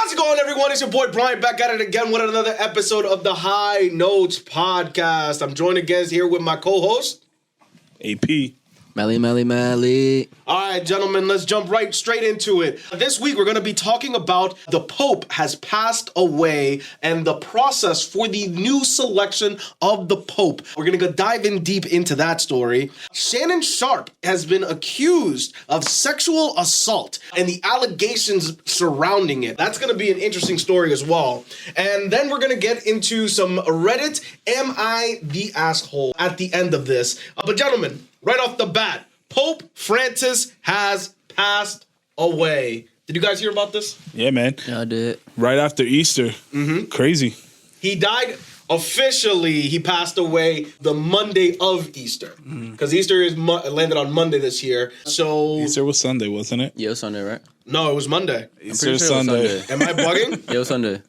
How's it going, everyone? It's your boy Brian back at it again with another episode of the High Notes Podcast. I'm joined again here with my co-host, AP. Melly. All right, gentlemen, let's jump right straight into it. This week, we're going to be talking about the Pope has passed away and the process for the new selection of the Pope. We're going to go dive in deep into that story. Shannon Sharpe has been accused of sexual assault and the allegations surrounding it. That's going to be an interesting story as well. And then we're going to get into some Reddit, Am I the Asshole, at the end of this. But gentlemen, right off the bat, Pope Francis has passed away. Did you guys hear about this? Yeah, man. Yeah, I did. Right after Easter. Mm-hmm. Crazy. He died officially. He passed away the Monday of Easter because Easter is landed on Monday this year. So Easter was Sunday, wasn't it? Yeah, it was Sunday, right? No, it was Monday. Easter was Sunday. Am I bugging? Yeah, it was Sunday.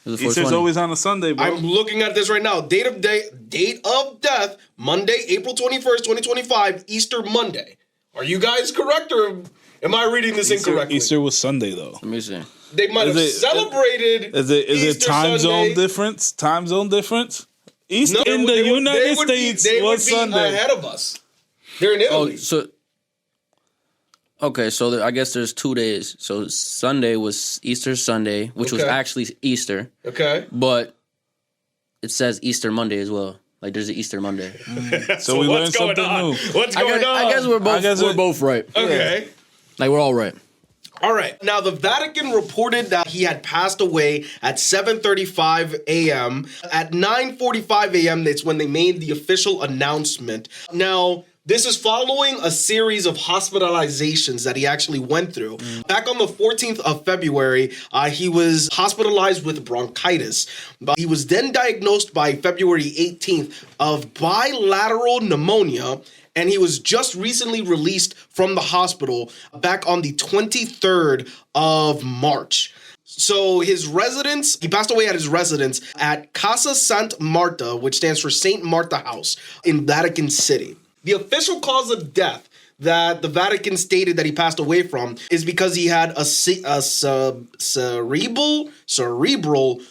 It was Easter's always on a Sunday, bro. I'm looking at this right now. Date of death, Monday, April 21st, 2025, Easter Monday. Are you guys correct or am I reading this incorrectly? Easter was Sunday, though. Let me see. They might have celebrated. Is it Easter time Sunday. zone difference? Time zone difference? Easter No, in the United States they was would be Sunday. ahead of us. They're in Italy. So I guess there's 2 days. So Sunday was Easter Sunday, which was actually Easter. Okay. But it says Easter Monday as well. Like there's an Easter Monday. So we learned something new. What's going on? I guess we're both right. Okay. Like we're all right. All right. Now, the Vatican reported that he had passed away at 7:35 a.m. At 9:45 a.m., that's when they made the official announcement. Now, this is following a series of hospitalizations that he actually went through. Back on the 14th of February, he was hospitalized with bronchitis. He was then diagnosed by February 18th of bilateral pneumonia, and he was just recently released from the hospital back on the 23rd of March. So his residence, he passed away at his residence at Casa Santa Marta, which stands for Saint Martha House in Vatican City. The official cause of death that the Vatican stated that he passed away from is because he had a cerebral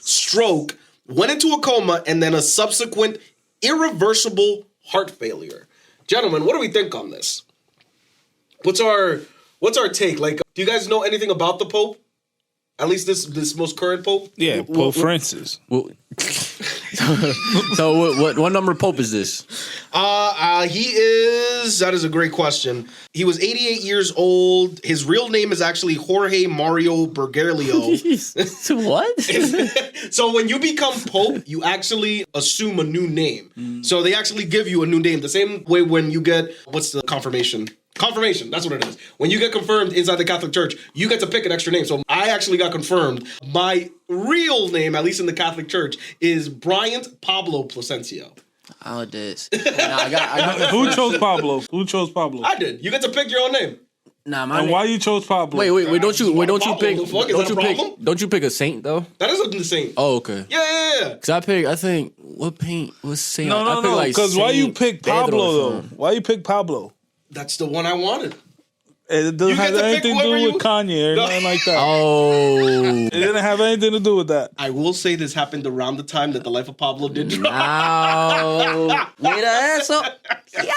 stroke, went into a coma, and then a subsequent irreversible heart failure. Gentlemen, what do we think on this? What's our take? Like, do you guys know anything about the Pope? At least this most current Pope? Yeah, Pope Francis. So what number Pope is this? That is a great question. He was 88 years old. His real name is actually Jorge Mario Bergoglio. What? So when you become Pope, you actually assume a new name. So they actually give you a new name. The same way when you get, what's the confirmation? Confirmation, that's what it is. When you get confirmed inside the Catholic Church, you get to pick an extra name. So I actually got confirmed. My real name, at least in the Catholic Church, is Bryant Pablo Placencio. Oh, this. I got Who chose Pablo? I did. You get to pick your own name. Nah, and why you chose Pablo? Wait, don't you pick a saint though? That is a saint. Oh, okay. Yeah. Cause I think what paint was saint? No. Because why you pick Pablo though? Why you pick Pablo? That's the one I wanted. It doesn't have anything to do with Kanye or nothing like that. Oh. It didn't have anything to do with that. I will say this happened around the time that The Life of Pablo did drop. No. Wait, asshole.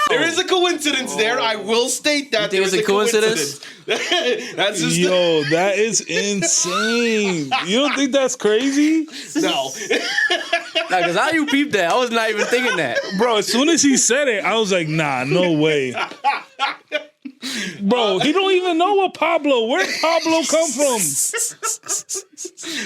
There is a coincidence there. I will state that there is a coincidence. That's just that is insane. You don't think that's crazy? No. Nah, because how you peep that? I was not even thinking that. Bro, as soon as he said it, I was like, nah, no way. Bro, he don't even know what Pablo. Where did Pablo come from?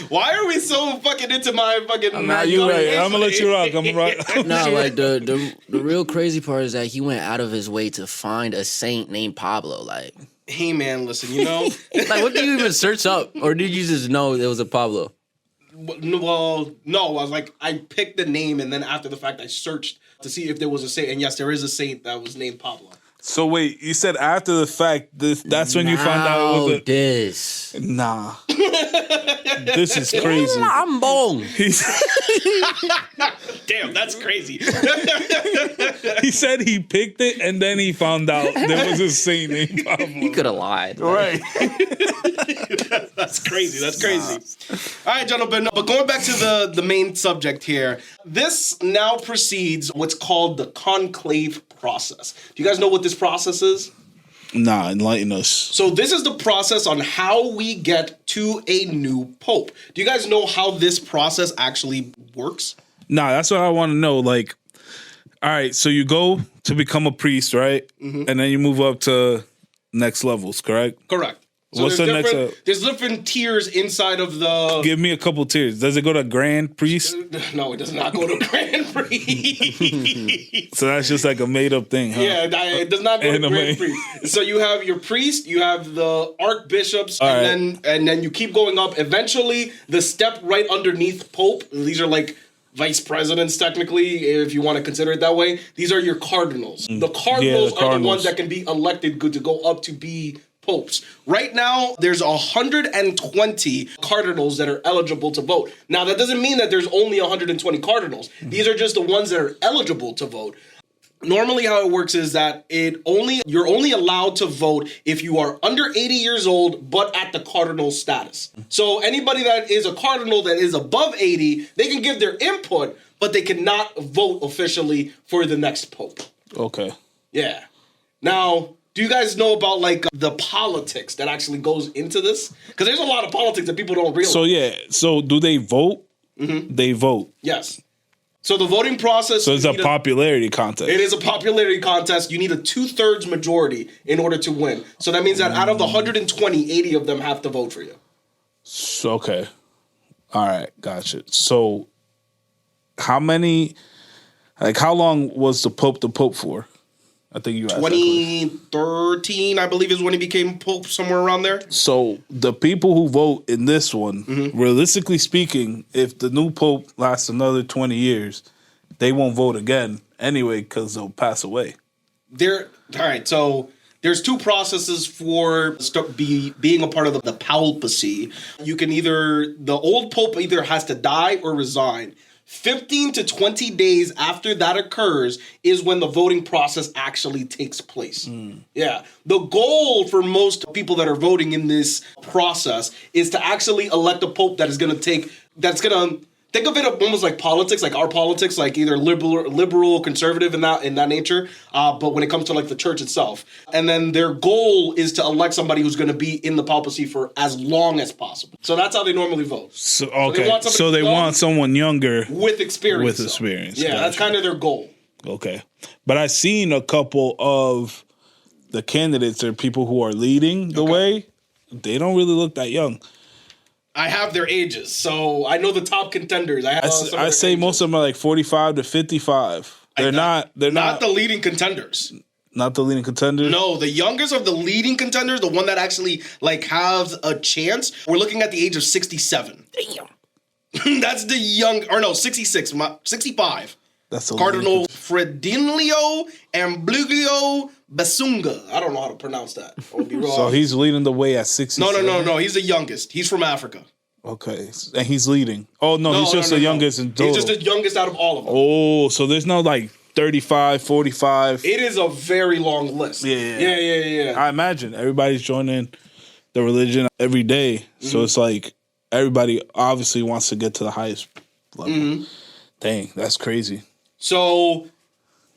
Why are we so fucking into my fucking? Nah, you right. I'm gonna let you rock. I'm right. Nah, like the real crazy part is that he went out of his way to find a saint named Pablo. Like, hey man, listen, you know, like what did you even search up, or did you just know it was a Pablo? Well, no, I was like, I picked the name, and then after the fact, I searched to see if there was a saint, and yes, there is a saint that was named Pablo. So wait, you said after the fact, that's when you found out it was a... this. Nah. This is crazy. I'm bong. Damn, that's crazy. He said he picked it and then he found out there was a saint named Pablo. He could have lied. Right. That's crazy. That's crazy. All right, gentlemen. But going back to the main subject here, this now precedes what's called the conclave process. Do you guys know what this process is? Nah, enlighten us. So this is the process on how we get to a new pope. Do you guys know how this process actually works? Nah, that's what I want to know. Like, all right, so you go to become a priest, right? And then you move up to next levels, correct? Correct. So What's the next? There's different tiers inside of the. Give me a couple tiers. Does it go to grand priest? No, it does not go to grand priest. So that's just like a made up thing, huh? Yeah, it does not go to grand priest. So you have your priest, you have the archbishops, and then you keep going up. Eventually, the step right underneath pope. These are like vice presidents, technically, if you want to consider it that way. These are your cardinals. The cardinals are the ones that can be elected to go up to be popes. Right now, there's 120 cardinals that are eligible to vote. Now, that doesn't mean that there's only 120 cardinals. These are just the ones that are eligible to vote. Normally, how it works is that you're only allowed to vote if you are under 80 years old, but at the cardinal status. So anybody that is a cardinal that is above 80, they can give their input, but they cannot vote officially for the next pope. Okay. Yeah. Now, do you guys know about like the politics that actually goes into this? Because there's a lot of politics that people don't realize. So yeah. So do they vote? They vote. Yes. So the voting process. So it's a popularity contest. It is a popularity contest. You need a 2/3 majority in order to win. So that means that out of the 120, 80 of them have to vote for you. So, okay. All right. Gotcha. So how many? Like how long was the Pope for? I think you asked 2013, I believe, is when he became pope, somewhere around there. So the people who vote in this one, realistically speaking, if the new pope lasts another 20 years, they won't vote again anyway because they'll pass away. All right, so there's two processes for being a part of the papacy. You can the old pope either has to die or resign. 15 to 20 days after that occurs is when the voting process actually takes place. Yeah. The goal for most people that are voting in this process is to actually elect a pope that is going to think of it almost like politics, like our politics, like either liberal, conservative in that nature. But when it comes to like the church itself, and then their goal is to elect somebody who's going to be in the papacy for as long as possible. So that's how they normally vote. So okay, so they want someone younger with experience. Yeah, Gotcha. That's kind of their goal. Okay, but I've seen a couple of the candidates or people who are leading the way. They don't really look that young. I have their ages, so I know the top contenders. I say most of them are like 45 to 55. They're not the leading contenders. Not the leading contenders? No, the youngest of the leading contenders, the one that actually like has a chance, we're looking at the age of 67. Damn. That's the 65. That's Cardinal Fredinlio Ambluglio Basunga. I don't know how to pronounce that. I would be wrong. So he's leading the way at 67? No. He's the youngest. He's from Africa. Okay. And he's leading. Oh, no, he's just the youngest in total. He's just the youngest out of all of them. Oh, so there's no like 35, 45. It is a very long list. Yeah. I imagine everybody's joining the religion every day. So it's like everybody obviously wants to get to the highest level. Dang, that's crazy. So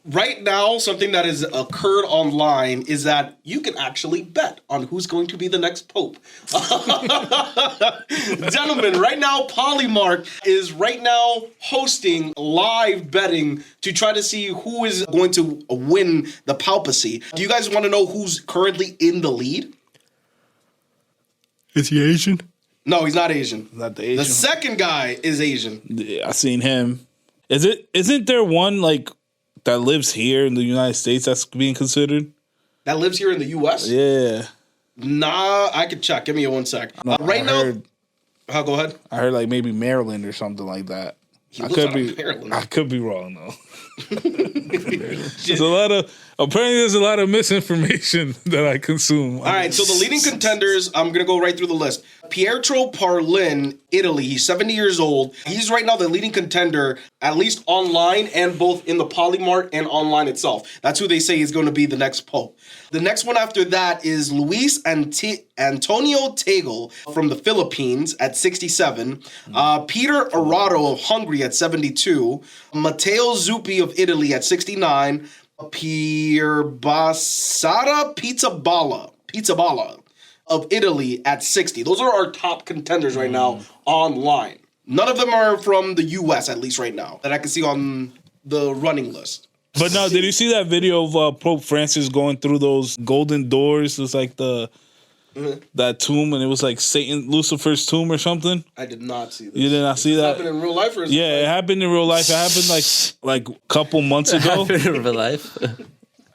right now, something that has occurred online is that you can actually bet on who's going to be the next pope. Gentlemen, right now, Polymark is right now hosting live betting to try to see who is going to win the papacy. Do you guys want to know who's currently in the lead? Is he Asian? No, he's not Asian. Not the Asian. The second guy is Asian. Yeah, I seen him. Isn't there one like that lives here in the United States that's being considered? That lives here in the U.S.? Yeah. Nah, I could check. Give me one sec. No, go ahead. I heard like maybe Maryland or something like that. I could be wrong though. There's a Apparently, there's a lot of misinformation that I consume. All right, so the leading contenders, I'm going to go right through the list. Pietro Parolin, Italy. He's 70 years old. He's right now the leading contender, at least online and both in the Polymart and online itself. That's who they say is going to be the next pope. The next one after that is Luis Antonio Tagle from the Philippines at 67. Peter Arado of Hungary at 72. Matteo Zuppi of Italy at 69. Pierbasada Pizzaballa of Italy at 60. Those are our top contenders right now online. None of them are from the U.S., at least right now, that I can see on the running list. But now, did you see that video of Pope Francis going through those golden doors? It was like that tomb, and it was like Lucifer's tomb or something. I did not see this. You did not see that? Happened in real life, or it happened in real life. It happened like a couple months ago. Happened in real life. It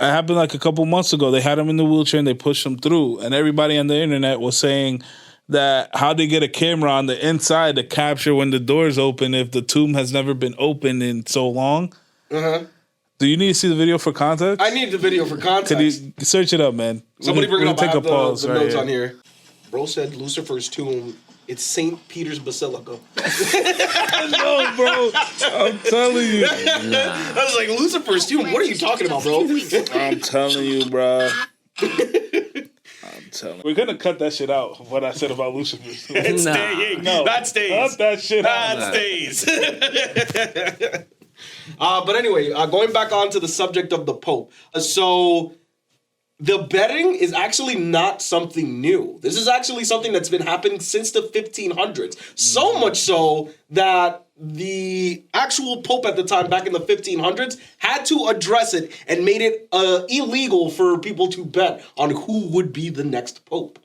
happened like a couple months ago. They had him in the wheelchair and they pushed him through, and everybody on the internet was saying that how they get a camera on the inside to capture when the doors open if the tomb has never been opened in so long. Do you need to see the video for context? I need the video for context. Could you search it up, man? Somebody bring it up. I have the notes here. on here. Bro said Lucifer's tomb. It's St. Peter's Basilica. No, bro. I'm telling you. I was like, Lucifer's tomb? What are you talking about, bro? I'm telling you, bro. We're going to cut that shit out, what I said about Lucifer's tomb. It's staying. No. That stays. Cut that shit out. That stays. But anyway, going back onto the subject of the Pope. So the betting is actually not something new. This is actually something that's been happening since the 1500s. So much so that the actual Pope at the time, back in the 1500s, had to address it and made it illegal for people to bet on who would be the next Pope.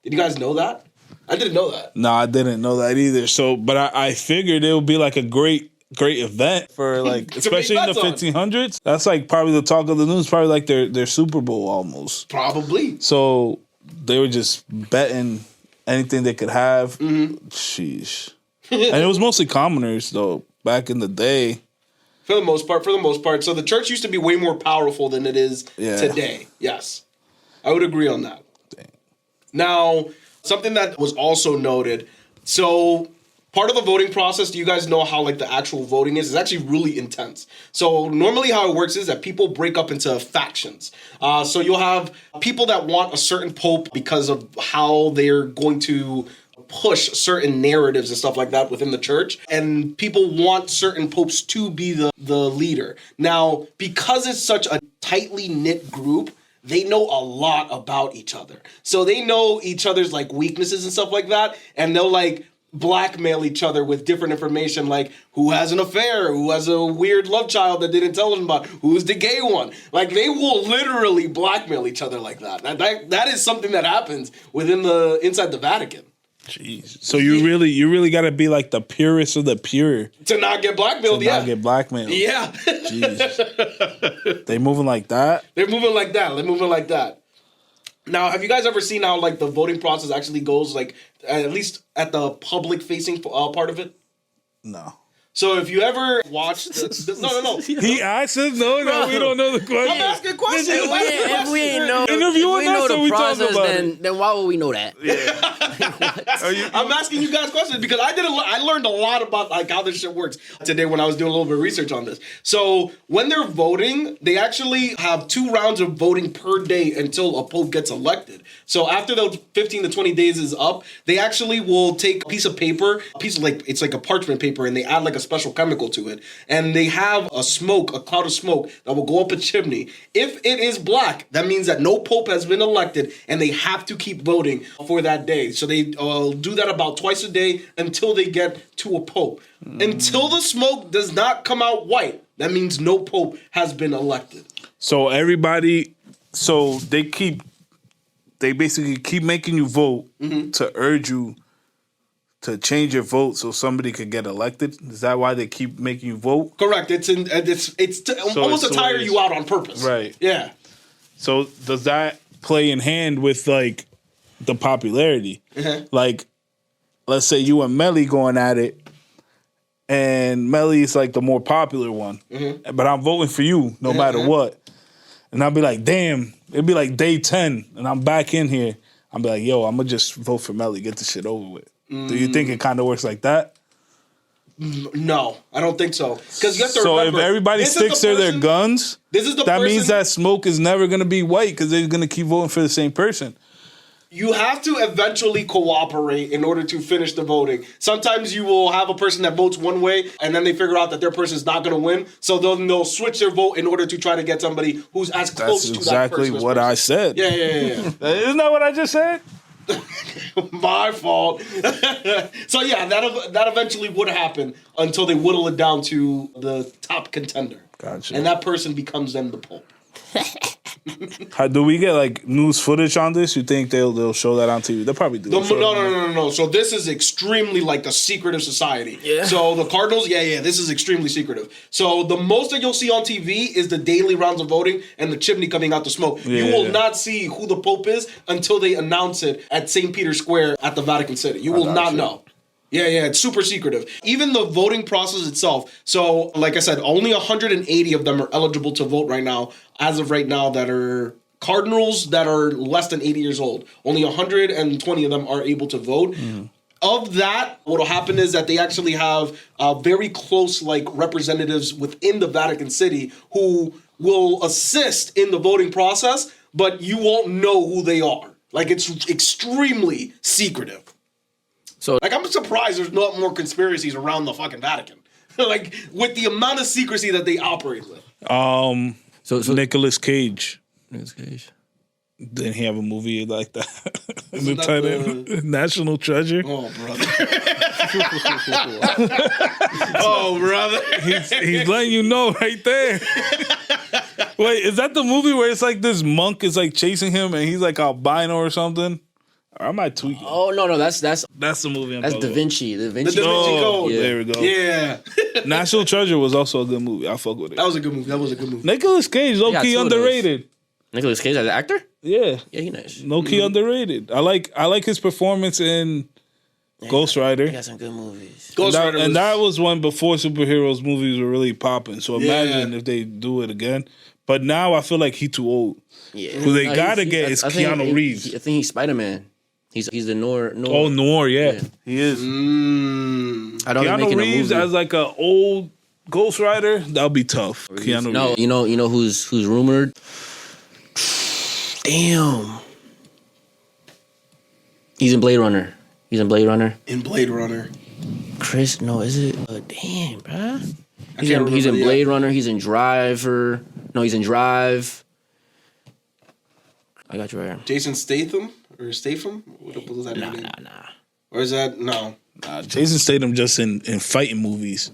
Did you guys know that? I didn't know that. No, I didn't know that either. So, but I figured it would be like a great event for like, especially in the 1500s. That's like probably the talk of the news, probably like their Super Bowl almost. Probably. So they were just betting anything they could have. Sheesh. And it was mostly commoners though back in the day. For the most part. So the church used to be way more powerful than it is today. Yes. I would agree on that. Dang. Now, something that was also noted. So part of the voting process, do you guys know how like the actual voting is? It's actually really intense. So normally how it works is that people break up into factions. So you'll have people that want a certain pope because of how they're going to push certain narratives and stuff like that within the church. And people want certain popes to be the leader. Now, because it's such a tightly knit group, they know a lot about each other. So they know each other's like weaknesses and stuff like that. And they'll like blackmail each other with different information, like who has an affair, who has a weird love child that didn't tell them about, who's the gay one. Like they will literally blackmail each other like that. That is something that happens inside the Vatican. Jeez. So you really got to be like the purest of the pure to not get blackmailed. Not get blackmailed. Yeah. Jeez. They moving like that. They're moving like that. Now, have you guys ever seen how like the voting process actually goes? Like at least at the public facing part of it. No. So if you ever watched no. He asked us, no, we don't know the question. I'm asking questions. If we ain't know, the process, then why would we know that? Yeah. I'm asking you guys questions because I learned a lot about like how this shit works today when I was doing a little bit of research on this. So when they're voting, they actually have 2 rounds of voting per day until a pope gets elected. So after those 15 to 20 days is up, they actually will take a piece of paper, it's like a parchment paper, and they add like a special chemical to it, and they have a cloud of smoke that will go up a chimney. If it is black, that means that no pope has been elected, and they have to keep voting for that day. So they do that about twice a day until they get to a pope. Until the smoke does not come out white, that means no pope has been elected. So they basically keep making you vote to urge you to change your vote so somebody could get elected? Is that why they keep making you vote? Correct. It's almost to tire you out on purpose. Right. Yeah. So does that play in hand with like the popularity? Like, let's say you and Melly going at it, and Melly is like the more popular one, but I'm voting for you no matter what. and I'll be like, damn, it'd be like day 10, and I'm back in here. I'll be like, yo, I'm gonna just vote for Melly, get the shit over with. Do you think it kind of works like that? No, I don't think so. Because you have to So remember, if everybody sticks to their guns, that means that smoke is never gonna be white because they're gonna keep voting for the same person. You have to eventually cooperate in order to finish the voting. Sometimes you will have a person that votes one way, and then they figure out that their person is not going to win, so they'll switch their vote in order to try to get somebody who's as close to that person. That's exactly what I said. Yeah. Isn't that what I just said? My fault. So yeah, that eventually would happen until they whittle it down to the top contender. Gotcha. And that person becomes then the Pope. Do we get like news footage on this? You think they'll show that on TV? They'll probably do. No. So this is extremely like a secretive society. Yeah. So the Cardinals, this is extremely secretive. So the most that you'll see on TV is the daily rounds of voting and the chimney coming out the smoke. Yeah. You will not see who the Pope is until they announce it at St. Peter's Square at the Vatican City. You will not know. Yeah, it's super secretive. Even the voting process itself. So, like I said, only 180 of them are eligible to vote right now, as of right now, that are cardinals that are less than 80 years old. Only 120 of them are able to vote. Of that, what will happen is that they actually have very close representatives within the Vatican City who will assist in the voting process, but you won't know who they are. It's extremely secretive. So, I'm surprised there's not more conspiracies around the fucking Vatican. With the amount of secrecy that they operate with. So Nicolas Cage. Nicolas Cage. Didn't he have a movie like that? The National Treasure. Oh, brother. Oh, brother. He's letting you know right there. Wait, is that the movie where it's like this monk is chasing him and he's albino or something? Or am I tweaking? Oh no, that's the movie. That's Da Vinci. The Da Vinci Code. Yeah. There we go. Yeah. National Treasure was also a good movie. I fuck with it. That was a good movie. Nicolas Cage, low key underrated. Nicolas Cage as an actor? Yeah. Yeah, he's nice. Low key underrated. I like his performance in Ghost Rider. He got some good movies. And that was when before superheroes movies were really popping. So imagine if they do it again. But now I feel like he's too old. Yeah. Who they gotta get is Keanu Reeves. I think he's Spider-Man. He's the Noir. Oh, Noir, yeah. He is. I don't Keanu Reeves as an old Ghost Rider, that'll be tough. Keanu Reeves. You know who's rumored? Damn. He's in Blade Runner. In Blade Runner. Chris, no, is it? Damn, bruh. He's in Blade Runner. He's in Driver. No, he's in Drive. I got you right here. Jason Statham? Or Statham? What was that name? Nah. Or is that... No. Jason Statham just in fighting movies.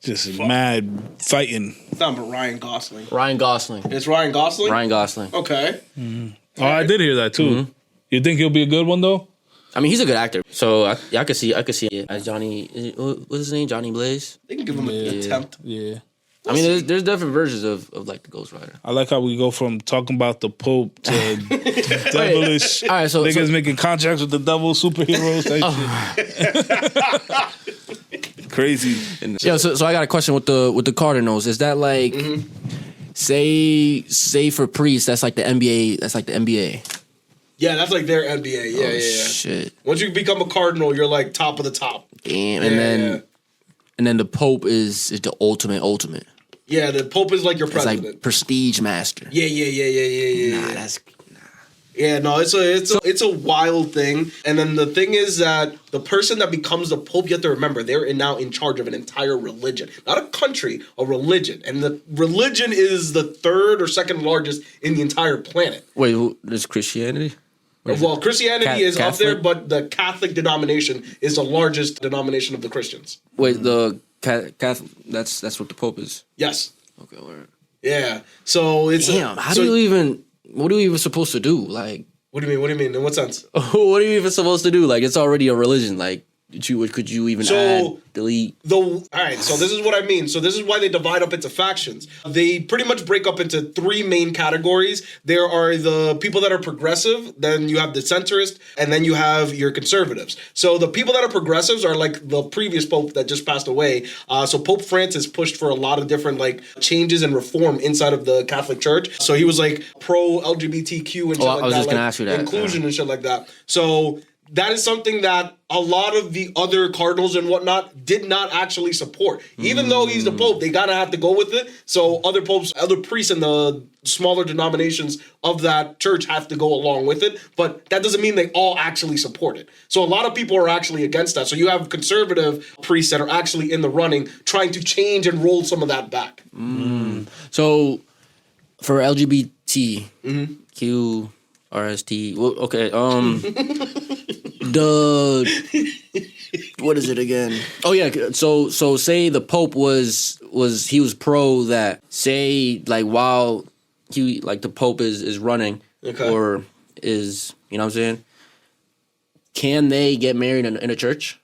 Just mad fighting. It's not but Ryan Gosling. Ryan Gosling. It's Ryan Gosling? Ryan Gosling. Okay. Mm-hmm. Oh, I did hear that too. Mm-hmm. You think he'll be a good one though? I mean, he's a good actor. So I could see it as Johnny. What's his name? Johnny Blaze. They can give him an attempt. Yeah. I mean, there's different versions of the Ghost Rider. I like how we go from talking about the Pope to devilish. All right, so niggas making contracts with the devil, superheroes. Crazy. Yeah. So I got a question with the Cardinals. Is that say for priests? That's like the NBA. That's like the NBA. Yeah, that's like their NBA. Yeah. Shit. Once you become a Cardinal, you're top of the top. Damn. And then the Pope is the ultimate. Yeah, the Pope is your president. It's prestige master. Yeah. Nah. Yeah, no, it's a wild thing. And then the thing is that the person that becomes the Pope, you have to remember, they're now in charge of an entire religion. Not a country, a religion. And the religion is the third or second largest in the entire planet. Wait, there's Christianity? Well, Christianity is Catholic? up there, but the Catholic denomination is the largest denomination of the Christians. Wait, the Catholic, that's what the Pope is? Yes. Okay, word. Yeah. So it's... Damn, what are you even supposed to do? What do you mean? In what sense? What are you even supposed to do? It's already a religion. Could you even add, delete? All right, so this is what I mean. So this is why they divide up into factions. They pretty much break up into three main categories. There are the people that are progressive, then you have the centrist, and then you have your conservatives. So the people that are progressives are like the previous pope that just passed away. So Pope Francis pushed for a lot of different like changes and reform inside of the Catholic Church. So he was like pro LGBTQ and shit like that. I was just gonna ask you that. Inclusion and shit like that. So that is something that a lot of the other cardinals and whatnot did not actually support. Even though he's the pope, they gotta have to go with it. So other popes, other priests in the smaller denominations of that church have to go along with it. But that doesn't mean they all actually support it. So a lot of people are actually against that. So you have conservative priests that are actually in the running, trying to change and roll some of that back. So for LGBT, Q, RST, well, okay, what is it again? Oh yeah, so say the Pope was pro that, say like while he like the Pope is running or is, you know what I'm saying? Can they get married in a church?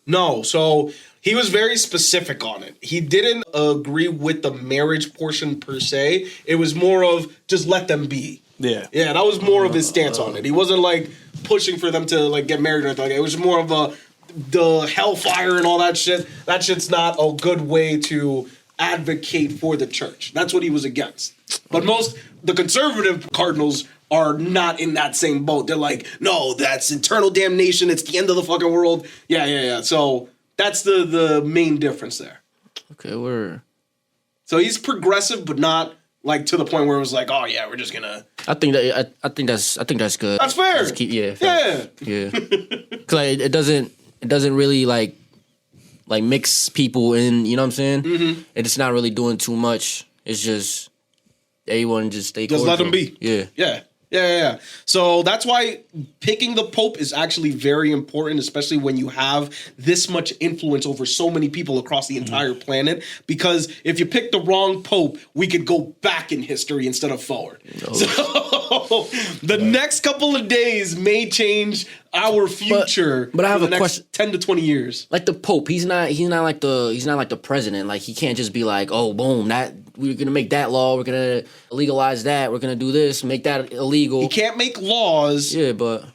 No, so he was very specific on it. He didn't agree with the marriage portion per se. It was more of just let them be. Yeah, that was more of his stance on it. He wasn't like pushing for them to like get married or anything like that. It was more of the hellfire and all that shit. That shit's not a good way to advocate for the church. That's what he was against. But the conservative cardinals are not in that same boat. They're like, no, that's eternal damnation. It's the end of the fucking world. Yeah. So that's the main difference there. Okay, So he's progressive, but not like to the point where it was like, oh yeah, we're just gonna. I think that's good. That's fair. Yeah. Cause like, it doesn't really like mix people in. You know what I'm saying? Mm-hmm. It's not really doing too much. It's just everyone just stay. Just cordial. let them be. Yeah. So that's why picking the Pope is actually very important, especially when you have this much influence over so many people across the entire planet. Because if you pick the wrong Pope, we could go back in history instead of forward. So the next couple of days may change our future. But I have a question: 10 to 20 years. Like the Pope, he's not like the president. Like he can't just be like, oh, boom, that we're gonna make that law, we're gonna legalize that, we're gonna do this, make that illegal. He can't make laws,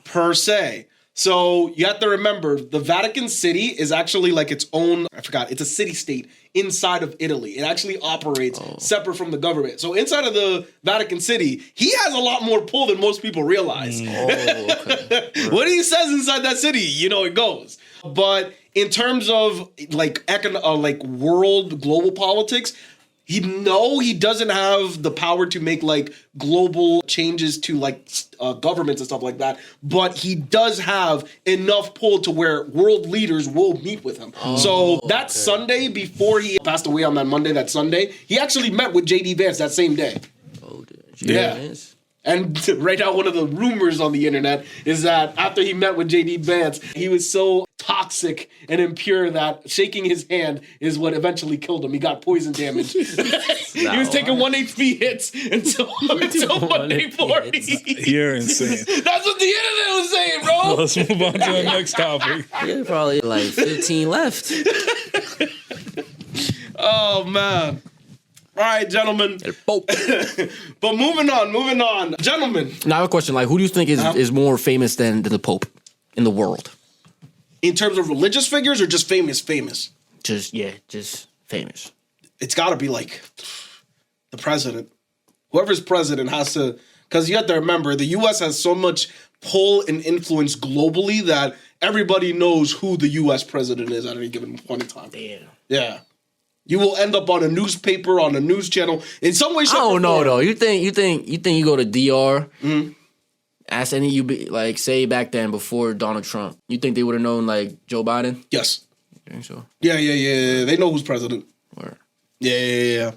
per se. So you have to remember, the Vatican City is actually like its own. It's a city-state inside of Italy. It actually operates separate from the government. So inside of the Vatican City, he has a lot more pull than most people realize. What he says inside that city, it goes. But in terms of like world global politics, he doesn't have the power to make like global changes to like governments and stuff like that, but he does have enough pull to where world leaders will meet with him. Sunday before he passed away on that Monday, that Sunday, he actually met with JD Vance that same day. Vance. And right now, one of the rumors on the internet is that after he met with JD Vance, he was so toxic and impure that shaking his hand is what eventually killed him. He got poison damage. He was taking 1 HP hits until Monday morning. You're insane. That's what the internet was saying, bro. Let's move on to the next topic. Yeah, probably like 15 left. Oh, man. All right, gentlemen. But moving on. Gentlemen. Now I have a question. Like, who do you think is more famous than the Pope in the world? In terms of religious figures or just famous? Just famous. It's got to be like the president. Whoever's president has to, because you have to remember, the U.S. has so much pull and influence globally that everybody knows who the U.S. president is at any given point in time. Damn. Yeah. You will end up on a newspaper, on a news channel, in some way, shape, or form. No, though. You think you go to DR? Mm-hmm. Ask any say back then before Donald Trump, you think they would have known like Joe Biden? Yes. You think so? Yeah. They know who's president. Where? Yeah.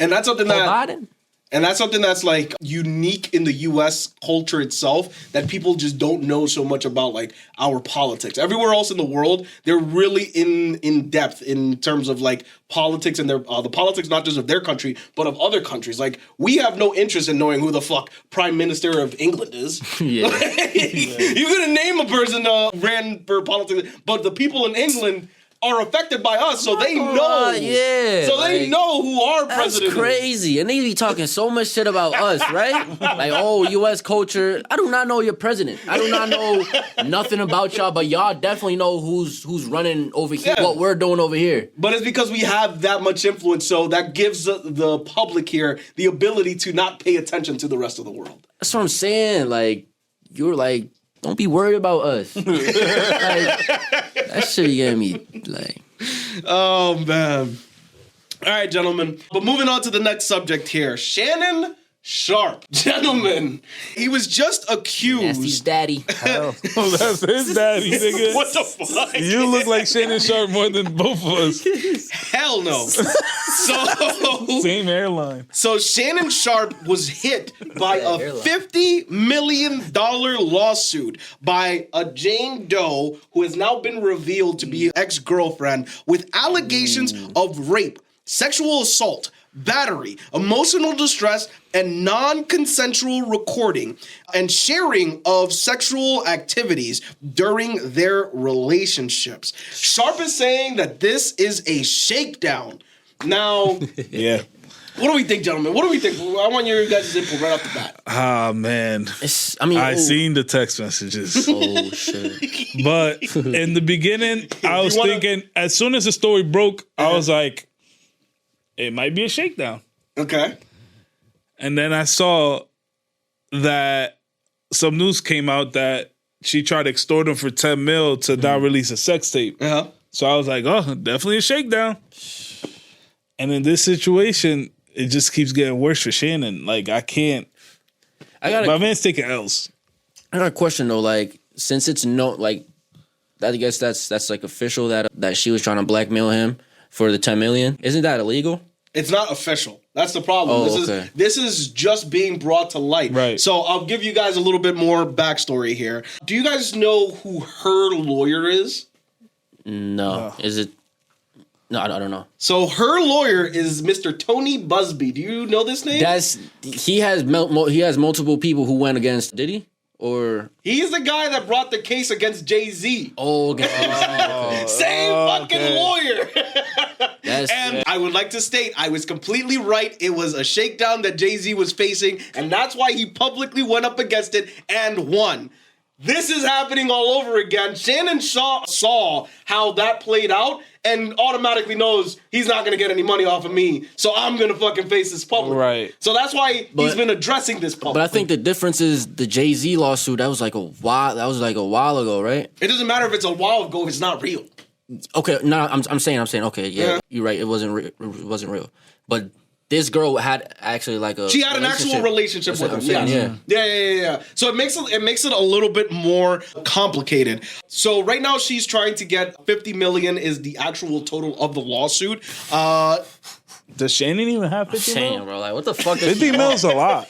And that's something Biden? And that's something that's like unique in the US culture itself, that people just don't know so much about like our politics. Everywhere else in the world, they're really in depth in terms of like politics and their the politics not just of their country, but of other countries. Like we have no interest in knowing who the fuck Prime Minister of England is. Yeah. You're gonna name a person ran for politics, but the people in England are affected by us, so they know. Yeah. So they know who our That's president is. crazy. And they be talking so much shit about us, right? Like, oh, U.S. culture. I do not know your president. I do not know nothing about y'all, but y'all definitely know who's running over here, what we're doing over here. But it's because we have that much influence, so that gives the public here the ability to not pay attention to the rest of the world. That's what I'm saying. Like, you're like, don't be worried about us. Like, that shit getting me like. Oh man! All right, gentlemen. But moving on to the next subject here, Shannon Sharpe, gentlemen. He was just accused. Nasty's daddy. Oh, that's his daddy, nigga. What the fuck? You look like Shannon Sharpe more than both of us. Hell no. Same airline. So Shannon Sharpe was hit by a $50 million lawsuit by a Jane Doe who has now been revealed to be an ex-girlfriend with allegations of rape, sexual assault, battery, emotional distress, and non-consensual recording and sharing of sexual activities during their relationships. Sharpe is saying that this is a shakedown. Now, Yeah. what do we think, gentlemen? What do we think? I want your guys' input right off the bat. Ah, man. I seen the text messages. Oh, shit. But in the beginning, I was thinking, as soon as the story broke, I was like, it might be a shakedown. Okay. And then I saw that some news came out that she tried to extort him for 10 mil to not release a sex tape. Uh-huh. So I was like, oh, definitely a shakedown. And in this situation, it just keeps getting worse for Shannon. Like, I can't. My man's taking L's. I got a question, though. Like, since it's I guess that's like official that she was trying to blackmail him for the 10 million. Isn't that illegal? It's not official. That's the problem. Oh, This is just being brought to light. Right. So I'll give you guys a little bit more backstory here. Do you guys know who her lawyer is? No. Is it? No, I don't know. So her lawyer is Mr. Tony Busby. Do you know this name? He has multiple people who went against Diddy, or he's the guy that brought the case against Jay-Z. oh, okay. Same fucking lawyer. And I would like to state I was completely right. It was a shakedown that Jay-Z was facing, and that's why he publicly went up against it and won. This is happening all over again. Shannon saw how that played out and automatically knows he's not going to get any money off of me, so I'm going to fucking face this public. Right. So that's why he's been addressing this public. But I think the difference is the Jay-Z lawsuit. That was like a while ago, right? It doesn't matter if it's a while ago if it's not real. Okay, no, I'm saying, okay, yeah, you're right. It wasn't real. But this girl had actually she had an actual relationship with him. Yeah. So it makes it a little bit more complicated. So right now she's trying to get 50 million is the actual total of the lawsuit. Does Shannon even have 50 mil? Saying, bro, like what the fuck? 50 mil's a lot.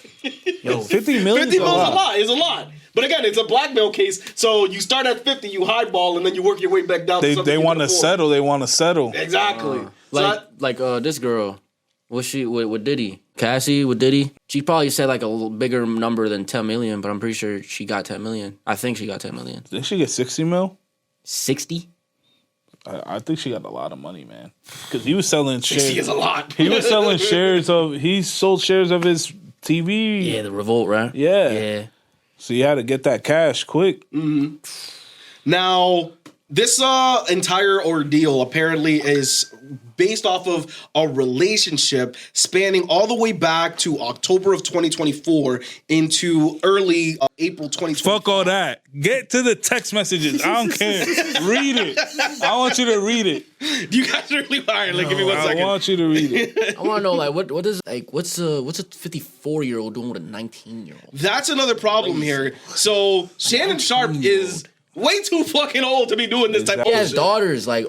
Yo, 50 mil is a lot. Is a lot. But again, it's a blackmail case, so you start at 50, you highball, and then you work your way back down. They want to settle. They want to settle. Exactly. This girl, was she with Diddy? Cassie with Diddy? She probably said like a little bigger number than 10 million, but I'm pretty sure she got 10 million. I think she got 10 million. Did she get 60 mil? 60? I think she got a lot of money, man. Because he was selling shares. 60 is a lot. He was selling he sold shares of his TV. Yeah, the Revolt, right? Yeah. So you had to get that cash quick. Mm-hmm. Now, this entire ordeal apparently is based off of a relationship spanning all the way back to October of 2024 into early April 2024. Fuck all that. Get to the text messages. I don't care. Read it. I want you to read it. You guys really are. Like, give me 1 second. I want you to read it. I want to know, like, what's a 54-year-old doing with a 19-year-old? That's another problem here. So Shannon Sharpe is way too fucking old to be doing this type of shit. He has daughters, like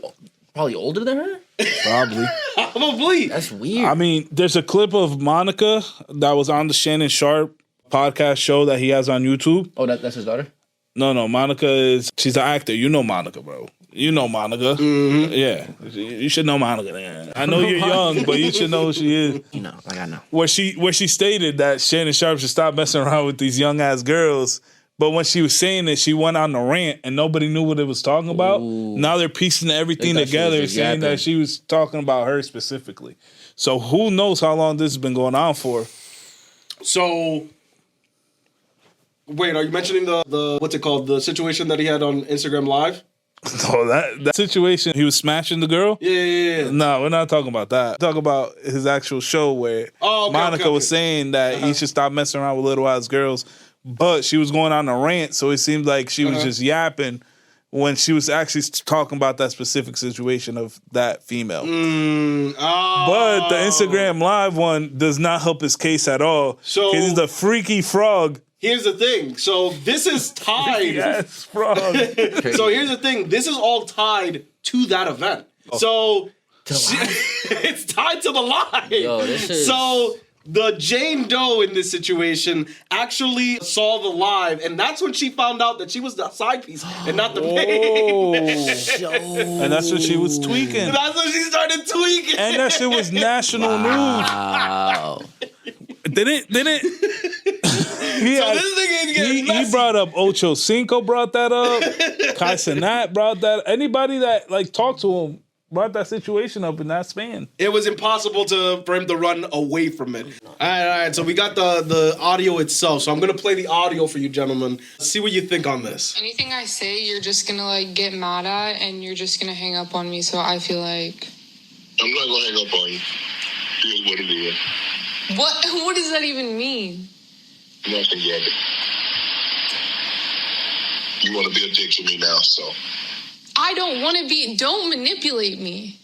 Probably older than her? Probably. Probably. That's weird. I mean, there's a clip of Monica that was on the Shannon Sharpe podcast show that he has on YouTube. Oh, that's his daughter? No, Monica she's an actor. You know Monica, bro. You know Monica. Mm-hmm. Yeah. You should know Monica, man. I know you're young, but you should know who she is. You know, like I know. Where she stated that Shannon Sharpe should stop messing around with these young ass girls. But when she was saying it, she went on a rant and nobody knew what it was talking about. Ooh. Now they're piecing everything together, saying that she was talking about her specifically. So who knows how long this has been going on for? So, wait, are you mentioning the what's it called? The situation that he had on Instagram Live? Oh, that situation, he was smashing the girl? Yeah. No, we're not talking about that. Talk about his actual show where Monica was saying that he should stop messing around with little ass girls. But she was going on a rant, so it seemed like she was just yapping when she was actually talking about that specific situation of that female. But the Instagram Live one does not help his case at all. So he's the freaky frog. Here's the thing. So this is tied. Yes, frog. So here's the thing. This is all tied to that event. So it's tied to the live. Yo, this is... So the Jane Doe in this situation actually saw the live, and that's when she found out that she was the side piece and not the main. And that's when she was tweaking. That's when she started tweaking. And that shit was national news. Wow. Didn't he brought up Ocho Cinco brought that up. Kai Cenat brought that. Anybody that like talked to him brought that situation up in that span. It was impossible for him to run away from it. All right. So we got the audio itself. So I'm gonna play the audio for you, gentlemen. See what you think on this. Anything I say, you're just gonna like get mad at, and you're just gonna hang up on me. So I feel like I'm not gonna hang up on you. It is what it is. what does that even mean? Nothing yet. You want to be a dick to me now, so. I don't want to be. Don't manipulate me.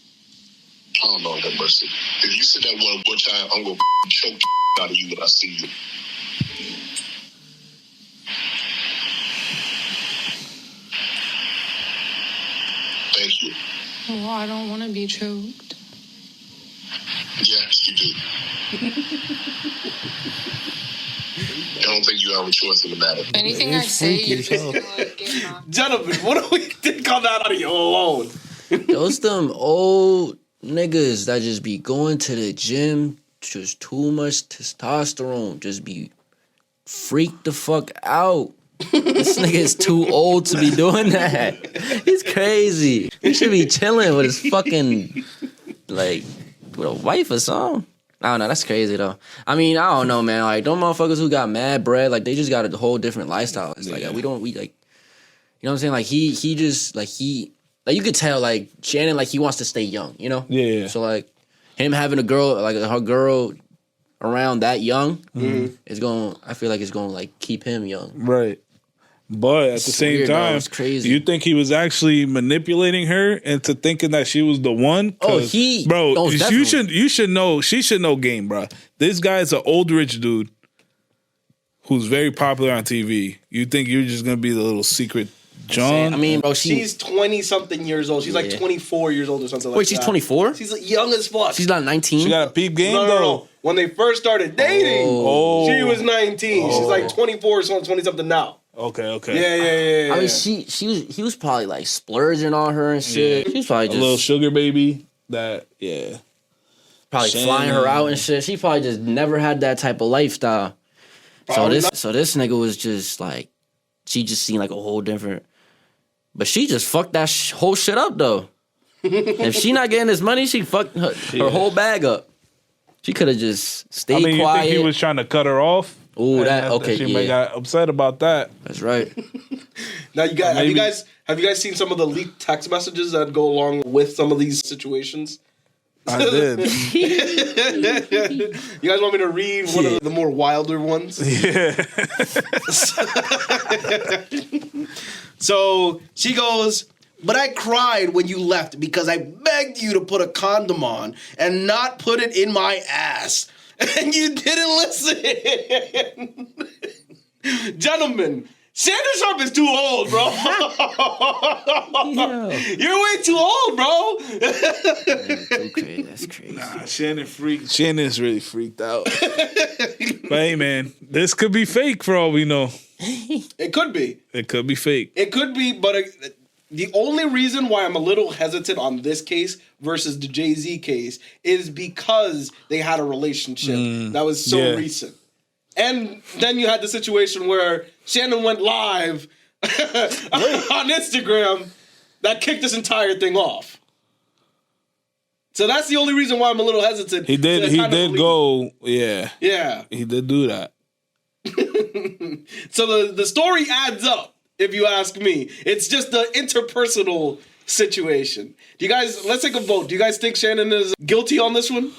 Oh, Lord have mercy. If you say that one more time, I'm going to choke the out of you when I see you. Thank you. Well, I don't want to be choked. Yes, you do. I don't think you have a choice in the matter. Anything I say, you're just gonna like get mad. Gentlemen, what do we think on that audio alone? Those them old niggas that just be going to the gym, just too much testosterone, just be freaked the fuck out. This nigga is too old to be doing that. He's crazy. He should be chilling with his fucking, like, with a wife or something. I don't know. That's crazy, though. I mean, I don't know, man. Like, them motherfuckers who got mad bread, like, they just got a whole different lifestyle. It's like, we, like, you know what I'm saying? Like, he just, like, like, you could tell, like, Shannon, like, he wants to stay young, you know? Yeah. So, like, him having a girl, like, her girl around that young is going, I feel like it's going to, like, keep him young. Right. But at the same weird, time, it's crazy. You think he was actually manipulating her into thinking that she was the one? Oh, bro, you should know. She should know game, bro. This guy's an old rich dude who's very popular on TV. You think you're just gonna be the little secret John? I mean, bro, she's 20-something years old. She's like 24 years old or something like that. Wait, she's 24? She's like, young as fuck. She's not 19? She got a peep game, though. No. When they first started dating, she was 19. She's like 24 or something, 20-something now. Okay. Yeah. I mean, he was probably like splurging on her and shit. She was probably just a little sugar baby. Probably flying her out and shit. She probably just never had that type of lifestyle. So this nigga was just like, she just seemed like a whole different. But she just fucked that whole shit up though. If she not getting this money, she fucked her whole bag up. She could have just stayed quiet. You think he was trying to cut her off? Oh, that okay. She may got upset about that. That's right. Now have you guys seen some of the leaked text messages that go along with some of these situations? I did. You guys want me to read one of the more wilder ones? Yeah. So she goes, "But I cried when you left because I begged you to put a condom on and not put it in my ass. And you didn't listen." Gentlemen, Shannon Sharpe is too old, bro. You're way too old, bro. Too crazy. That's crazy. Nah, Shannon's really freaked out. But hey, man, this could be fake for all we know. It could be. It could be fake. It could be, but the only reason why I'm a little hesitant on this case versus the Jay-Z case is because they had a relationship that was so recent. And then you had the situation where Shannon went live on Instagram that kicked this entire thing off. So that's the only reason why I'm a little hesitant. He did go, yeah. Yeah. He did do that. So the story adds up, if you ask me. It's just the interpersonal situation. Let's take a vote. Do you guys think Shannon is guilty on this one?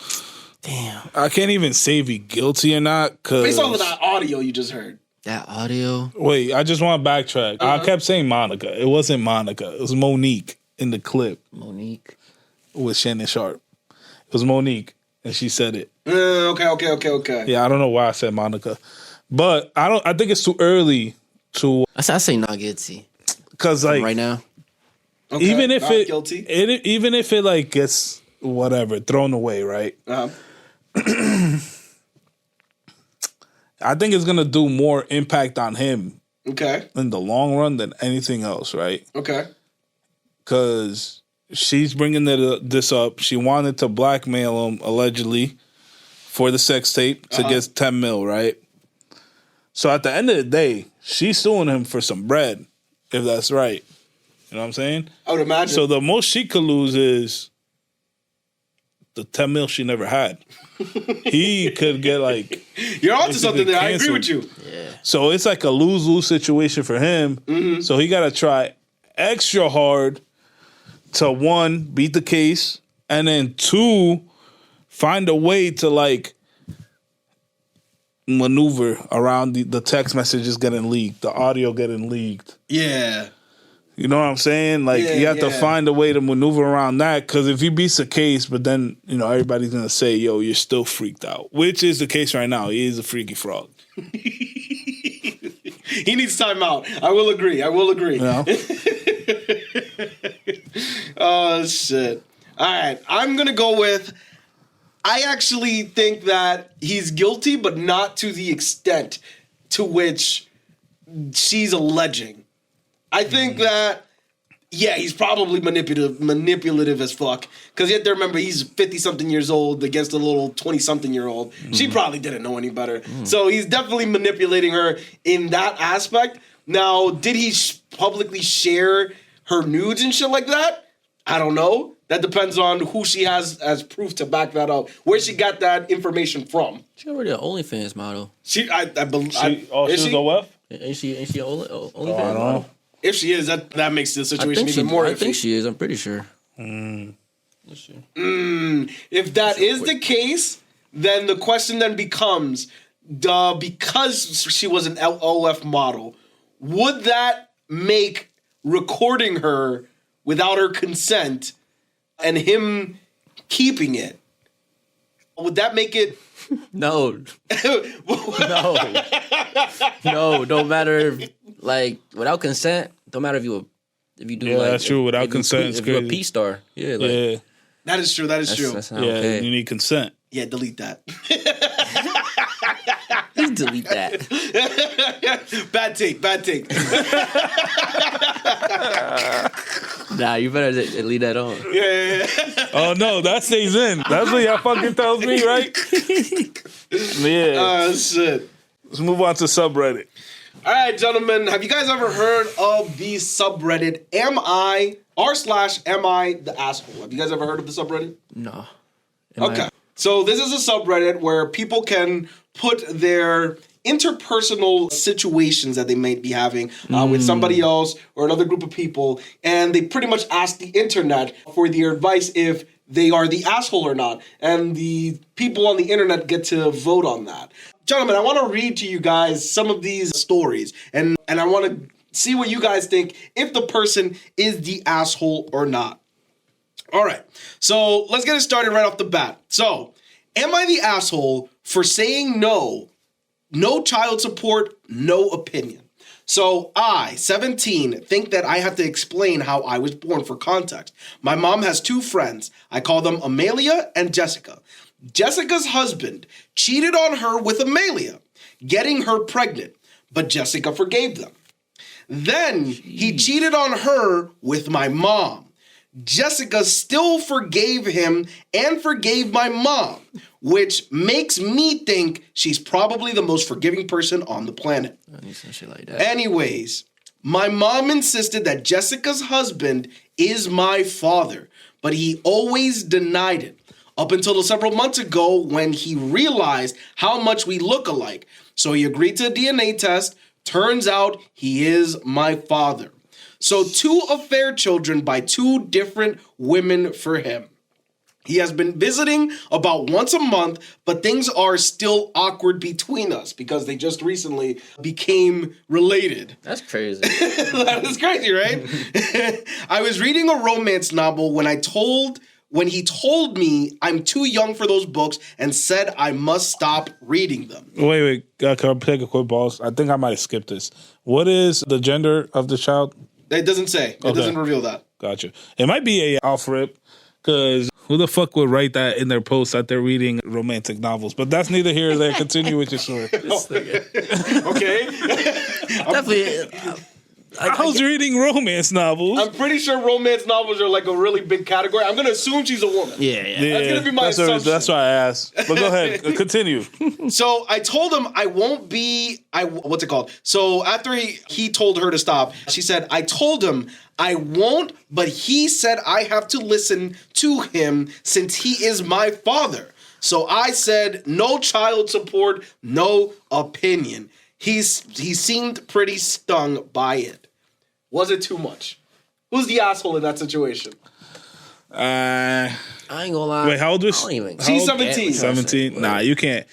Damn. I can't even say if he guilty or not. Based on that audio you just heard. That audio. Wait, I just want to backtrack. I kept saying Monica. It wasn't Monica. It was Monique in the clip. Monique. With Shannon Sharpe. It was Monique, and she said it. Okay. Yeah, I don't know why I said Monica. But I think it's too early to... I say not guilty. Because, like... Right now? Okay, even if guilty. Even if it, like, gets, whatever, thrown away, right? Uh-huh. I think it's going to do more impact on him in the long run than anything else, right? Okay. Because she's bringing this up. She wanted to blackmail him, allegedly, for the sex tape to get 10 mil, right? So at the end of the day, she's suing him for some bread, if that's right. You know what I'm saying? I would imagine. So the most she could lose is the 10 mil she never had. He could get like... You're onto something there. I agree with you. Yeah. So it's like a lose-lose situation for him. Mm-hmm. So he got to try extra hard to, one, beat the case, and then two, find a way to like maneuver around the text messages getting leaked, the audio getting leaked. Yeah. You know what I'm saying? Like, you have to find a way to maneuver around that, because if he beats the case, but then, you know, everybody's going to say, yo, you're still freaked out, which is the case right now. He is a freaky frog. He needs time out. I will agree. You know? Oh, shit. All right. I'm going to go with, I actually think that he's guilty, but not to the extent to which she's alleging. I think that, yeah, he's probably manipulative as fuck. Because you have to remember, he's 50-something years old against a little 20-something-year-old. She probably didn't know any better. So he's definitely manipulating her in that aspect. Now, did he publicly share her nudes and shit like that? I don't know. That depends on who she has as proof to back that up. Where she got that information from. She already an OnlyFans model. I believe. She was OF? Ain't she OnlyFans I don't model? know. If she is, that makes the situation even more. I think she is. I'm pretty sure. If that is the case, then the question then becomes, because she was an OF model, would that make recording her without her consent and him keeping it, would that make it? No. No, don't matter. Like, without consent, don't matter if you do. Yeah, like, that's true. Without consent, it's if you're a crazy. P-star, yeah, like, Yeah. That is true. That's not Yeah, okay. you need consent. Yeah, delete that. Delete that. Bad take. Nah, you better leave that on. Yeah. Oh, no, that stays in. That's what y'all fucking tells me, right? Yeah. Shit. Let's move on to subreddit. All right, gentlemen, have you guys ever heard of the subreddit r/AmItheAsshole? Have you guys ever heard of the subreddit? No. Okay. So this is a subreddit where people can put their interpersonal situations that they might be having with somebody else or another group of people, and they pretty much ask the internet for their advice if they are the asshole or not, and the people on the internet get to vote on that. Gentlemen, I want to read to you guys some of these stories, and I want to see what you guys think if the person is the asshole or not. All right, so let's get it started right off the bat. So, am I the asshole for saying no child support, no opinion? So I, 17, think that I have to explain how I was born for context. My mom has 2 friends. I call them Amelia and Jessica. Jessica's husband cheated on her with Amelia, getting her pregnant, but Jessica forgave them. Then he cheated on her with my mom. Jessica still forgave him and forgave my mom, which makes me think she's probably the most forgiving person on the planet. I need some shit like that. Anyways, my mom insisted that Jessica's husband is my father, but he always denied it. Up until several months ago when he realized how much we look alike. So he agreed to a DNA test. Turns out he is my father. So 2 affair children by 2 different women for him. He has been visiting about once a month, but things are still awkward between us because they just recently became related. That's crazy. That is crazy, right? I was reading a romance novel when he told me I'm too young for those books and said I must stop reading them. Wait. Can I take a quick pause? I think I might have skipped this. What is the gender of the child? It doesn't say. It doesn't reveal that. Gotcha. It might be a off rip because who the fuck would write that in their post that they're reading romantic novels? But that's neither here nor there. Continue with your story. Okay. Definitely. I was reading romance novels. I'm pretty sure romance novels are like a really big category. I'm going to assume she's a woman. Yeah. That's going to be my assumption. That's why I asked. But go ahead. Continue. So I told him I won't be, what's it called? So after he told her to stop, she said, I told him I won't, but he said I have to listen to him since he is my father. So I said, no child support, no opinion. He seemed pretty stung by it. Was it too much? Who's the asshole in that situation? I ain't gonna lie. Wait, how old was she? She's 17. 17? Nah, you can't.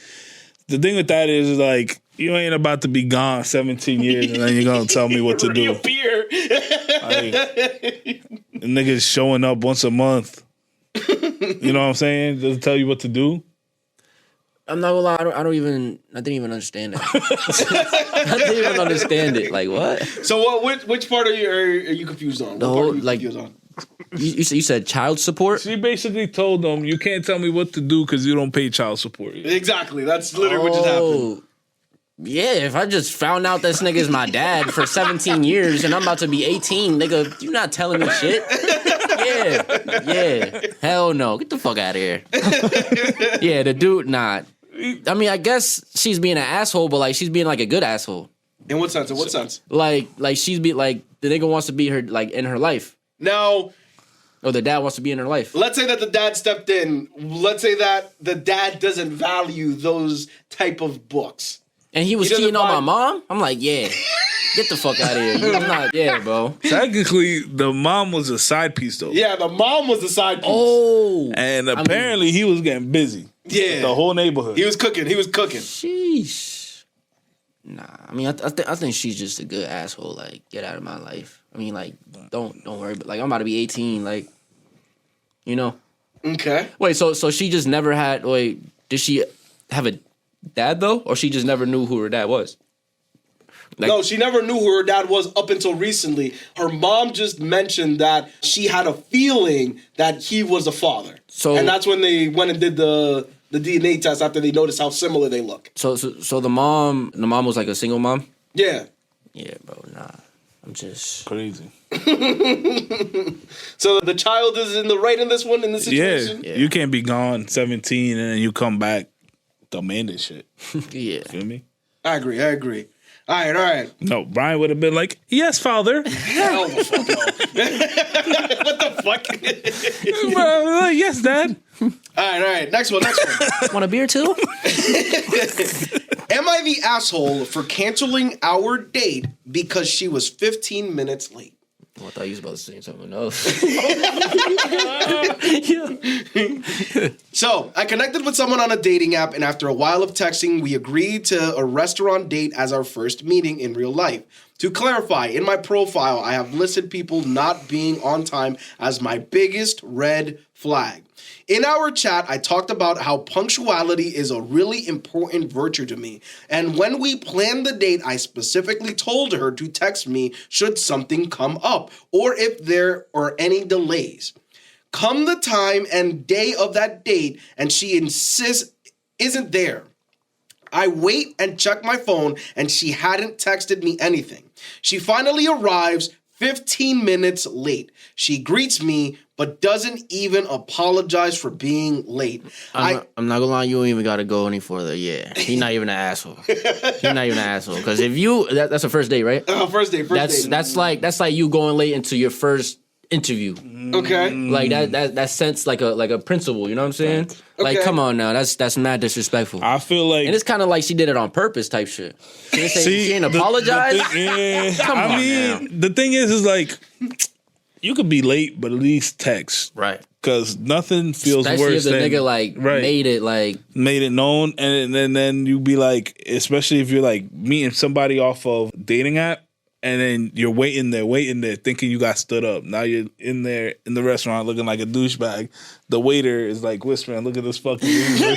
The thing with that is like, you ain't about to be gone 17 years and then you're going to tell me what to do. Reappear. The nigga's showing up once a month. You know what I'm saying? Doesn't tell you what to do. I'm not gonna lie, I didn't even understand it. I didn't even understand it. Like, what? So which part are you confused on? The whole, like, you said child support? She basically told them, you can't tell me what to do because you don't pay child support. Exactly. That's literally what just happened. Yeah, if I just found out this nigga's my dad for 17 years and I'm about to be 18, nigga, you not telling me shit? Yeah. Hell no. Get the fuck out of here. Yeah, the dude, nah. I mean, I guess she's being an asshole, but like she's being like a good asshole. In what sense? Like she's be like the nigga wants to be her like in her life. Now, or the dad wants to be in her life. Let's say that the dad stepped in. Let's say that the dad doesn't value those type of books. And he was cheating on my mom? I'm like, yeah. Get the fuck out of here. I'm not, yeah, bro. Technically, the mom was a side piece, though. Yeah, the mom was the side piece. Oh. And apparently, he was getting busy. Yeah. The whole neighborhood. He was cooking. Sheesh. Nah, I mean, I think she's just a good asshole. Like, get out of my life. I mean, like, don't worry. But like, I'm about to be 18. Like, you know. Okay. Wait, so she just never had. Wait, did she have a dad though, or she just never knew who her dad was? Like, no, she never knew who her dad was up until recently. Her mom just mentioned that she had a feeling that he was a father. And that's when they went and did the DNA test after they noticed how similar they look. So the mom was like a single mom? Yeah. Yeah, bro, nah. I'm just crazy. So the child is in the right in this one, in this situation? Yeah. You can't be gone 17 and then you come back demanding shit. Yeah. Feel me? I agree. All right. No, Brian would have been like, yes, father. Hell the fuck no. What the fuck? Yes, dad. All right. Next one. Want a beer too? Am I the asshole for canceling our date because she was 15 minutes late? Oh, I thought you was about to say something else. So, I connected with someone on a dating app, and after a while of texting, we agreed to a restaurant date as our first meeting in real life. To clarify, in my profile, I have listed people not being on time as my biggest red flag. In our chat, I talked about how punctuality is a really important virtue to me. And when we planned the date, I specifically told her to text me should something come up or if there are any delays. Come the time and day of that date, and she insists isn't there. I wait and check my phone, and she hadn't texted me anything. She finally arrives 15 minutes late. She greets me, but doesn't even apologize for being late. I'm not gonna lie, you don't even gotta go any further. Yeah, he's not even an asshole. He's not even an asshole. Because if you, that's a first date, right? First date. That's like you going late into your first interview. Okay. Like that sense like a principle, you know what I'm saying? Okay. Like, come on now, that's mad disrespectful. I feel like, and it's kind of like she did it on purpose type shit. She ain't apologize. Come on. The thing is like, you could be late, but at least text, right? Because nothing feels especially worse if the than nigga like made it known, and then you be like, especially if you're like meeting somebody off of dating app. And then you're waiting there, thinking you got stood up. Now you're in there in the restaurant looking like a douchebag. The waiter is like whispering, "Look at this fucking loser.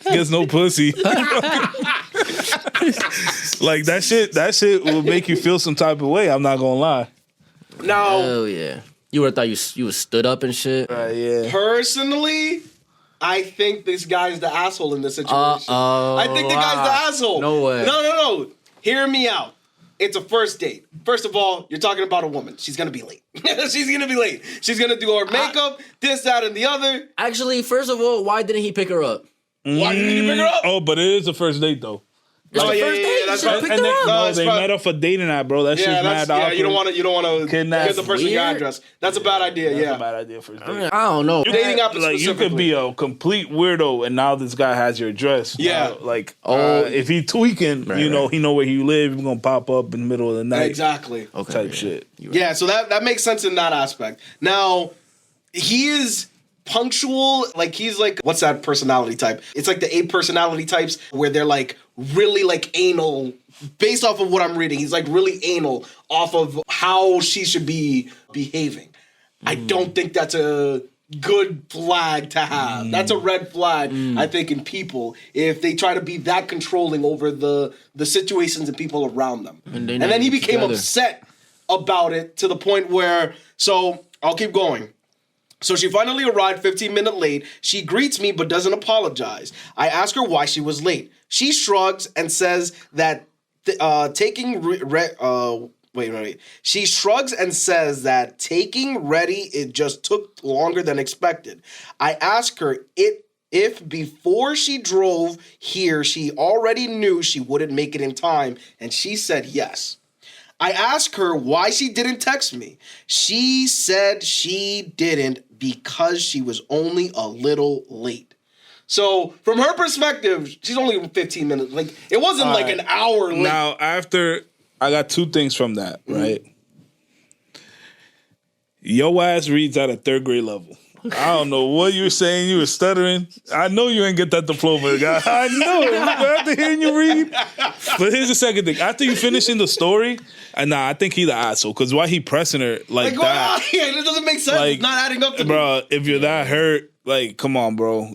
gets no pussy." Like that shit will make you feel some type of way. I'm not gonna lie. Now, hell yeah, you would have thought you was stood up and shit. Yeah. Personally, I think this guy's the asshole in this situation. I think the guy's the asshole. No way. No. Hear me out. It's a first date. First of all, you're talking about a woman. She's going to be late. She's going to be late. She's going to do her makeup, this, that, and the other. Actually, first of all, why didn't he pick her up? Why didn't he pick her up? Oh, but it is a first date, though. It's the first date. That's You right. should've picked her up. No, they met off a dating app, bro. That shit's mad awkward. you don't want to Kidnap. give the person your address. That's a bad idea. That's a bad idea for a date. I don't know. Dating app Like, you could be a complete weirdo, and now this guy has your address. Yeah. If he tweaking, he know where you live. He's gonna pop up in the middle of the night. Exactly. Okay, Type shit. Yeah, so that makes sense in that aspect. Now, he is punctual. Like, he's like, what's that personality type? It's like the 8 personality types where they're like really like anal. Based off of what I'm reading, he's like really anal off of how she should be behaving. I don't think that's a good flag to have. That's a red flag, I think, in people if they try to be that controlling over the situations and people around them. And then he became upset about it to the point where, so I'll keep going. So she finally arrived 15 minutes late. She greets me but doesn't apologize. I ask her why she was late. She shrugs and says that She shrugs and says that taking ready, it just took longer than expected. I ask her if before she drove here, she already knew she wouldn't make it in time, and she said yes. I asked her why she didn't text me. She said she didn't because she was only a little late. So, from her perspective, she's only 15 minutes. Like, it wasn't like an hour late. Now, after, I got 2 things from that, right? Your ass reads at a 3rd grade level. I don't know what you were saying. You were stuttering. I know you ain't get that diploma, guy. I know it. After hearing you read. But here's the second thing. After you finishing the story, I think he's the asshole. Because why he pressing her like that? Yeah, it doesn't make sense. Like, it's not adding up to bro, me. if you're that hurt, like, come on, bro.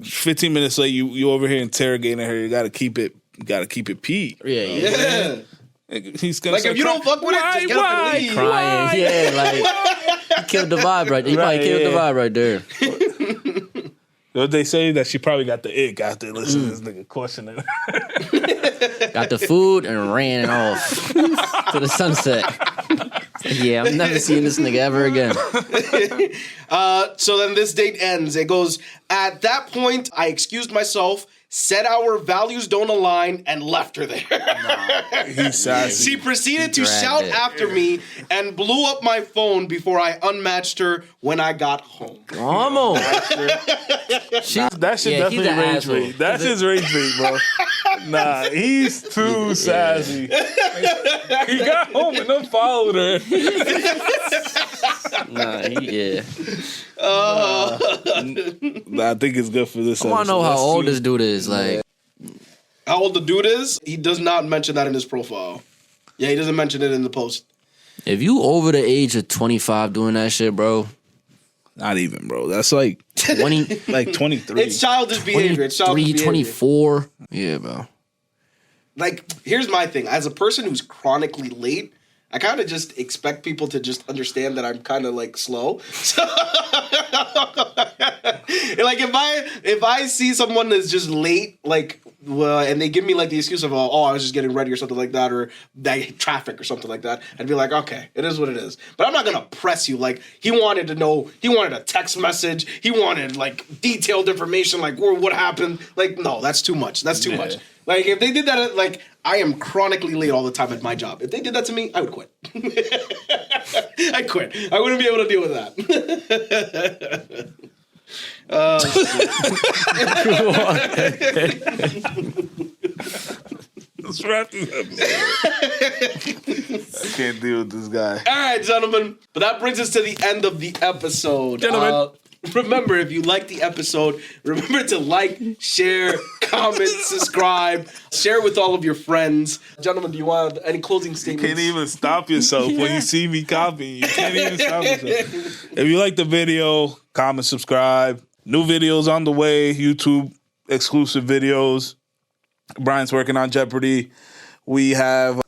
15 minutes later, you over here interrogating her. You gotta keep it Pete. Yeah. He's gonna like, if you don't fuck with it, just get up and leave. Crying. Yeah, like, he killed the vibe right there. He probably killed the vibe right there. What they say that she probably got the ick after listening to this nigga questioning her. Got the food and ran off to the sunset. Yeah, I'm never seeing this nigga ever again. So then this date ends. It goes, at that point, I excused myself, said our values don't align, and left her there. He's sassy. She proceeded to shout after me and blew up my phone before I unmatched her when I got home. Come on. That shit definitely rage bait. That's his rage bait, bro. Nah, he's too sassy. He got home and unfollowed her. I think it's good for this. I want to know how old this dude is. Like, How old the dude is? He does not mention that in his profile. Yeah, he doesn't mention it in the post. If you over the age of 25 doing that shit, bro. Not even, bro. That's like 20, like 23. It's childish behavior. It's childish 23, behavior. 24. Yeah, bro. Like, here's my thing. As a person who's chronically late, I kind of just expect people to just understand that I'm kind of like slow. So, like if I see someone that's just late, like, and they give me like the excuse of I was just getting ready or something like that, or that traffic or something like that, I'd be like, okay, it is what it is. But I'm not gonna press you. Like, he wanted to know, he wanted a text message, he wanted like detailed information, like what happened. Like, no, that's too much. That's too much. Like, if they did that, like, I am chronically late all the time at my job. If they did that to me, I would quit. I'd quit. I wouldn't be able to deal with that. Let's wrap this up. I can't deal with this guy. All right, gentlemen. But that brings us to the end of the episode. Gentlemen. Remember, if you like the episode, remember to like, share, comment, subscribe, share with all of your friends. Gentlemen, do you want any closing You statements? can't even stop yourself when you see me copying. You can't even stop yourself. If you like the video, comment, subscribe. New videos on the way. YouTube exclusive videos. Brian's working on Jeopardy. We have...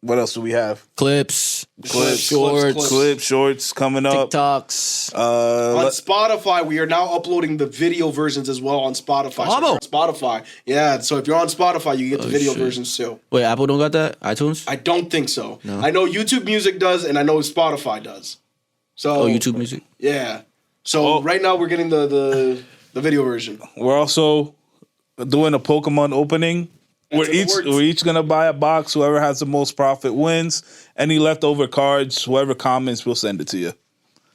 What else do we have? Clips, Clips. Shorts coming up. TikToks. On Spotify, we are now uploading the video versions as well on Spotify. So if you're on Spotify. Yeah, so if you're on Spotify, you get the video versions too. Wait, Apple don't got that? iTunes? I don't think so. No. I know YouTube Music does, and I know Spotify does. So YouTube Music? Yeah. So right now we're getting the video version. We're also doing a Pokemon opening. We're each gonna buy a box. Whoever has the most profit wins. Any leftover cards, whoever comments, we'll send it to you.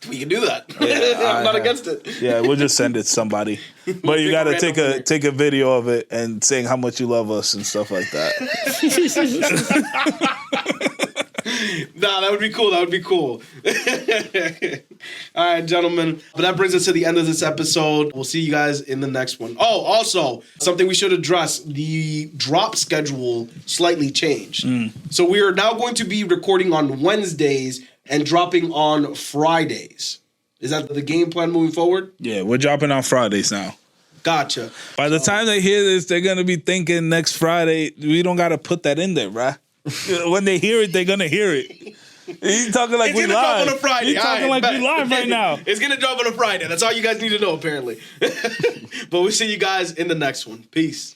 We can do that. Yeah, I'm not against it. Yeah, we'll just send it to somebody. But you gotta take a video of it and saying how much you love us and stuff like that. Nah, that would be cool. That would be cool. All right, gentlemen. But that brings us to the end of this episode. We'll see you guys in the next one. Oh, also, something we should address. The drop schedule slightly changed. So we are now going to be recording on Wednesdays and dropping on Fridays. Is that the game plan moving forward? Yeah, we're dropping on Fridays now. Gotcha. By the time they hear this, they're gonna be thinking next Friday. We don't gotta put that in there, bruh. When they hear it, they're gonna hear it. He's talking like we live. It's gonna drop on a Friday. He's talking like we live right now. It's gonna drop on a Friday. That's all you guys need to know, apparently. But we'll see you guys in the next one. Peace.